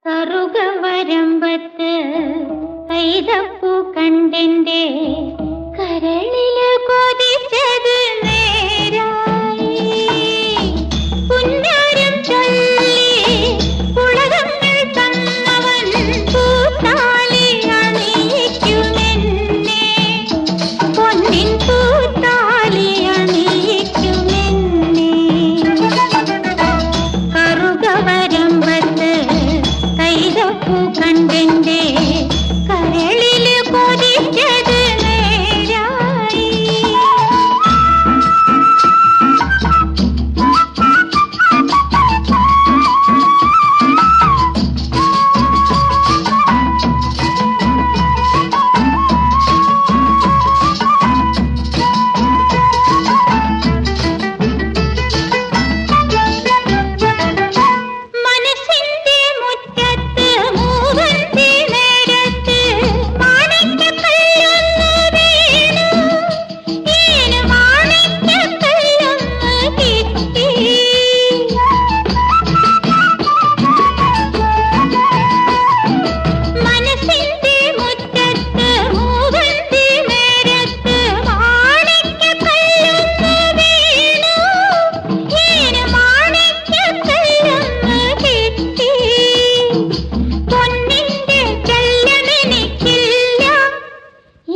കറുകവരമ്പത്ത് കൈതപ്പൂ കണ്ടെന്റെ കരളില് കൊതിച്ചത് നേരായി. പുന്നാരം ചൊല്ലി പുളകങ്ങൾ തന്നവൻ പൂത്താലി അണിയിക്കുമെന്നെ, പൊന്നിൻ പൂത്താലി അണിയിക്കുമെന്നെ. കറുകവരമ്പത്ത് കൈതപ്പൂ കണ്ടെന്റെ കരളില് കൊതിച്ചത് നേരായി. മനസ്സിന്റെ മുറ്റത്ത് മൂവന്തി നേരത്ത് മാണിക്യക്കല്ലൊന്ന് വീണു, ഈന് മാണിക്യക്കല്ലൊന്ന് കിട്ടി. മനസ്സിന്റെ മുറ്റത്ത് മൂവന്തി നേരത്ത് മാണിക്യക്കല്ലൊന്ന് വീണു, ഈന് മാണിക്യക്കല്ലൊന്ന് കിട്ടി. പൊന്നിന്റെ ചെല്ലമെനിക്കില്ല,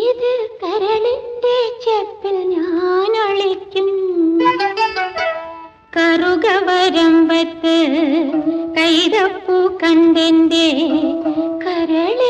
ഇത് കരളിന്റെ ചെപ്പിൽ ഞാൻ ഒളിക്കും. കറുകവരമ്പത്ത് കൈതപ്പൂ കണ്ടെന്റെ കരളിൽ